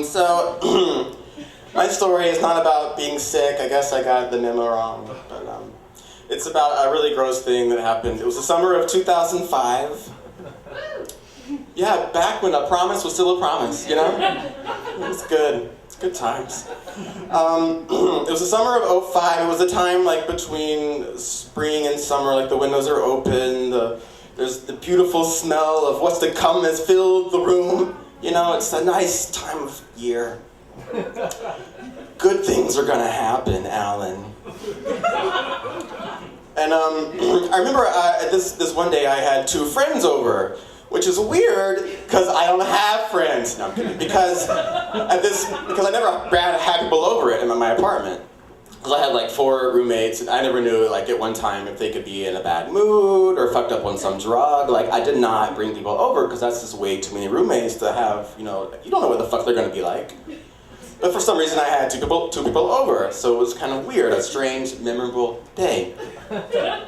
So my story is not about being sick. I guess I got the memo wrong. But it's about a really gross thing that happened. It was the summer of 2005. Yeah, back when a promise was still a promise, you know? It was good. It's good times. It was the summer of '05. It was a time like between spring and summer, like the windows are open, there's the beautiful smell of what's to come has filled the room. You know, it's a nice time of year. Good things are gonna happen, Alan. And I remember this one day I had two friends over, which is weird because I don't have friends. No, I'm kidding. Because I never had people over in my apartment. Because I had like 4 roommates, and I never knew like at one time if they could be in a bad mood or fucked up on some drug. Like I did not bring people over because that's just way too many roommates to have. You know, you don't know what the fuck they're gonna be like. But for some reason I had two people over, so it was kind of weird, a strange, memorable day. But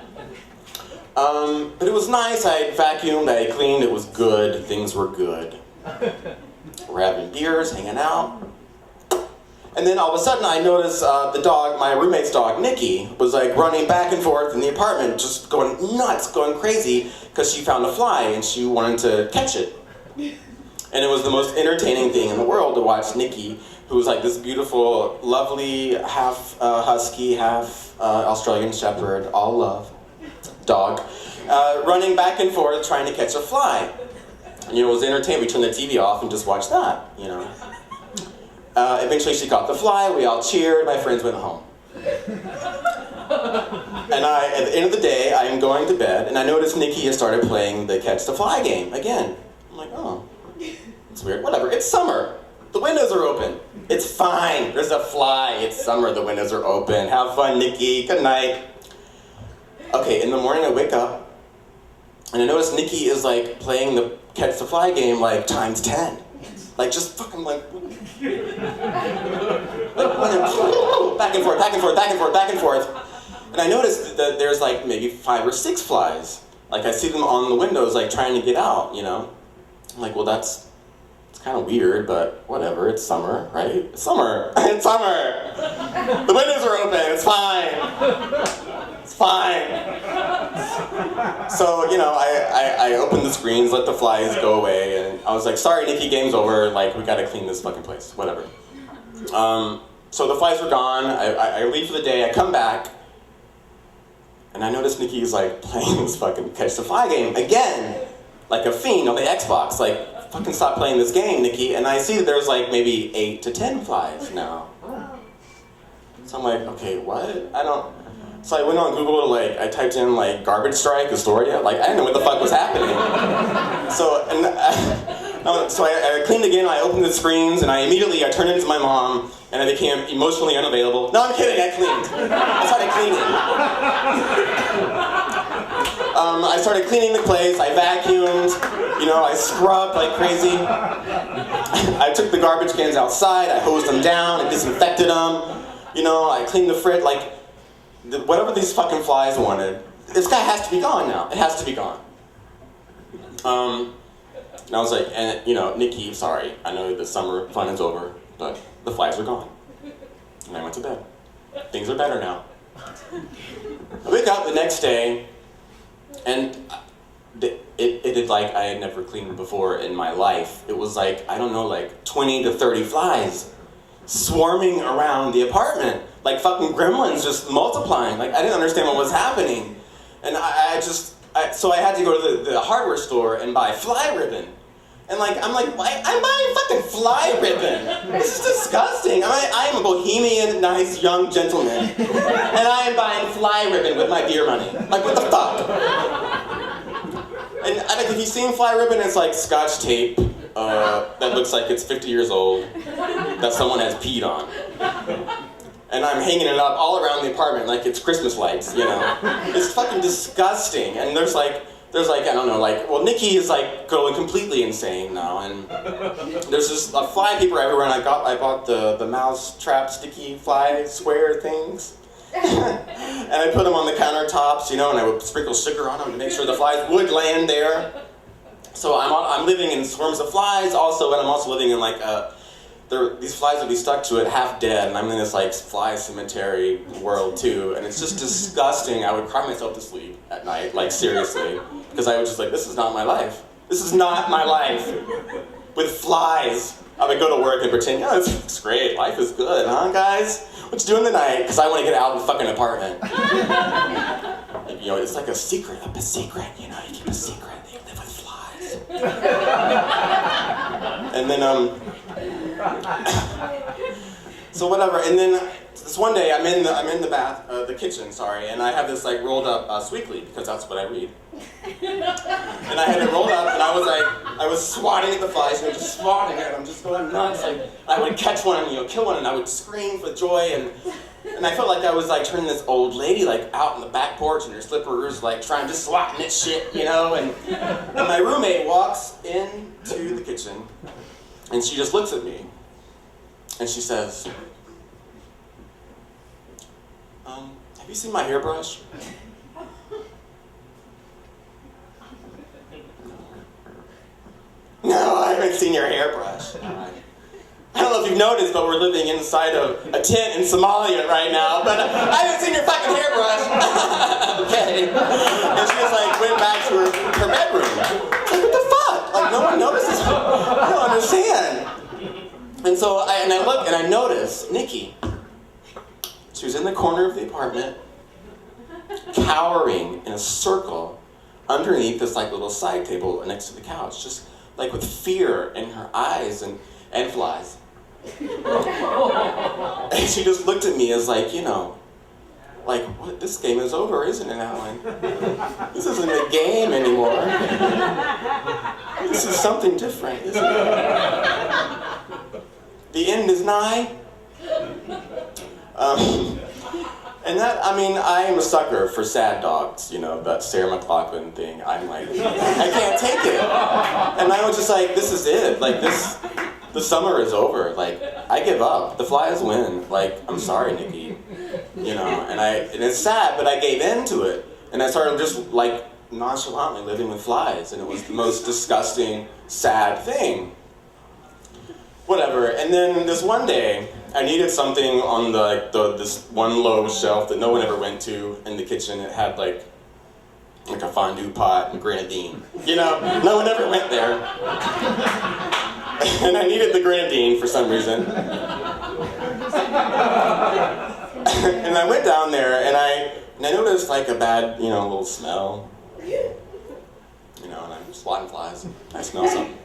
it was nice. I vacuumed, I cleaned, it was good, things were good. We're having beers, hanging out. And then all of a sudden I noticed the dog, my roommate's dog, Nikki, was like running back and forth in the apartment, just going nuts, going crazy, because she found a fly and she wanted to catch it. And it was the most entertaining thing in the world to watch Nikki, who was like this beautiful, lovely, half husky, half Australian shepherd, all love, dog, running back and forth trying to catch a fly. And you know, it was entertaining. We turned the TV off and just watched that, you know. Eventually she caught the fly, we all cheered, my friends went home. And at the end of the day, I am going to bed, and I noticed Nikki has started playing the catch the fly game again. I'm like, oh, it's weird, whatever, it's summer. The windows are open. It's fine, there's a fly, it's summer, the windows are open. Have fun, Nikki, good night. Okay, in the morning I wake up, and I notice Nikki is like playing the catch the fly game like times 10. Like just fucking like back and forth, back and forth, back and forth, back and forth. And I noticed that there's like maybe 5 or 6 flies. Like I see them on the windows like trying to get out, you know? I'm like, well it's kind of weird, but whatever, it's summer, right? It's summer, it's summer. The windows are open, it's fine. It's fine. So, you know, I opened the screens, let the flies go away, and I was like, sorry, Nikki, game's over, like, we gotta clean this fucking place, whatever. So the flies were gone, I leave for the day, I come back, and I notice Nikki's like playing this fucking catch the fly game again, like a fiend on the Xbox, like, fucking stop playing this game, Nikki, and I see that there's like maybe 8 to 10 flies now. So I'm like, okay, what? So I went on Google to like, I typed in like garbage strike Astoria, like I didn't know what the fuck was happening. So I cleaned again, I opened the screens, and I turned into my mom, and I became emotionally unavailable. No, I'm kidding, I cleaned. I started cleaning. I started cleaning the place, I vacuumed, you know, I scrubbed like crazy. I took the garbage cans outside, I hosed them down, I disinfected them, you know, I cleaned the fridge, like, whatever these fucking flies wanted, this guy has to be gone now. It has to be gone. And I was like, and you know, Nikki, sorry, I know the summer fun is over, but the flies are gone. And I went to bed. Things are better now. I wake up the next day, and it did like I had never cleaned before in my life. It was like, I don't know, like 20 to 30 flies swarming around the apartment. Like fucking gremlins just multiplying. Like I didn't understand what was happening. And so I had to go to the hardware store and buy fly ribbon. And like, I'm like, I'm buying fucking fly ribbon. This is disgusting. I am a bohemian, nice, young gentleman. And I am buying fly ribbon with my beer money. Like, what the fuck? And if you've seen fly ribbon, it's like Scotch tape that looks like it's 50 years old that someone has peed on. And I'm hanging it up all around the apartment like it's Christmas lights, you know? It's fucking disgusting. And there's like, I don't know, like, well, Nikki is like going completely insane now, and there's just fly paper everywhere, and I bought the mouse trap sticky fly square things. And I put them on the countertops, you know, and I would sprinkle sugar on them to make sure the flies would land there. So I'm living in swarms of flies also, and I'm also living in like these flies would be stuck to it half dead, and I'm in this like fly cemetery world too, and it's just disgusting. I would cry myself to sleep at night, like seriously, because I was just like, this is not my life. This is not my life. With flies. I would go to work and pretend, yeah, it's great, life is good, huh guys? What you doing tonight? Because I want to get out of the fucking apartment. You know, it's like a secret, you know, you keep a secret, you live with flies. And then, so whatever, and then this one day I'm in the kitchen, and I have this like rolled up Sweekly, because that's what I read. And I had it rolled up, and I was swatting at the flies, and just swatting it, and I'm just going nuts. Like, I would catch one and, you know, kill one, and I would scream for joy, and I felt like I was like turning this old lady like out on the back porch in her slippers, like trying to swat and shit, you know, and my roommate walks into the kitchen, and she just looks at me, and she says, have you seen my hairbrush? No, I haven't seen your hairbrush. I don't know if you've noticed, but we're living inside of a tent in Somalia right now, but I haven't seen your fucking hairbrush. Okay. And she just like went back to her bedroom. Like, what the fuck? Like, no one notices? I don't understand. And so I look and I notice Nikki. She was in the corner of the apartment, cowering in a circle underneath this like little side table next to the couch, just like with fear in her eyes and flies. And she just looked at me as like, you know, like, what, this game is over, isn't it, Alan? This isn't a game anymore. This is something different, isn't it? The end is nigh. And that, I mean, I am a sucker for sad dogs, you know, that Sarah McLachlan thing. I'm like, I can't take it. And I was just like, this is it. Like, the summer is over. Like, I give up. The flies win. Like, I'm sorry, Nikki. You know, and it's sad, but I gave in to it. And I started just, like, nonchalantly living with flies. And it was the most disgusting, sad thing. Whatever. And then this one day, I needed something on this one low shelf that no one ever went to in the kitchen. It had like a fondue pot and grenadine. You know, no one ever went there. And I needed the grenadine for some reason. And I went down there and I noticed like a bad, you know, little smell. You know, and I'm swatting flies. I smell something.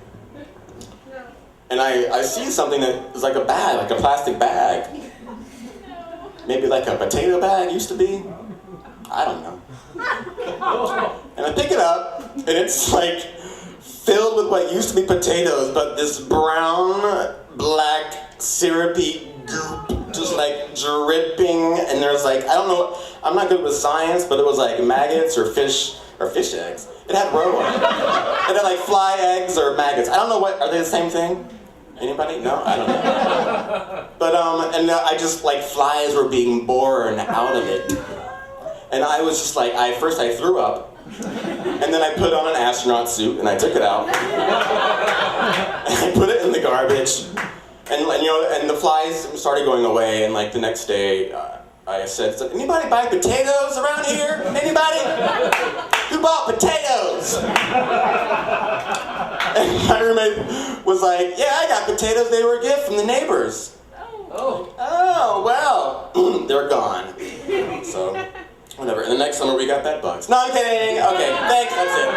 And I see something that is like a bag, like a plastic bag. Maybe like a potato bag used to be. I don't know. And I pick it up, and it's like filled with what used to be potatoes, but this brown, black, syrupy goop just like dripping. And there's like, I don't know, I'm not good with science, but it was like maggots or fish eggs. It had roe on it. It had like fly eggs or maggots. I don't know are they the same thing? Anybody? No? I don't know. But, and I just, like, flies were being born out of it. And I was just like, first I threw up, and then I put on an astronaut suit, and I took it out. And I put it in the garbage. And you know, and the flies started going away, and like the next day, I said, anybody buy potatoes around here? Anybody? Who bought potatoes? And my roommate was like, yeah, I got potatoes. They were a gift from the neighbors. Oh, well, they're gone. So, whatever. And the next summer we got bed bugs. No, I'm kidding. Okay, thanks, that's it.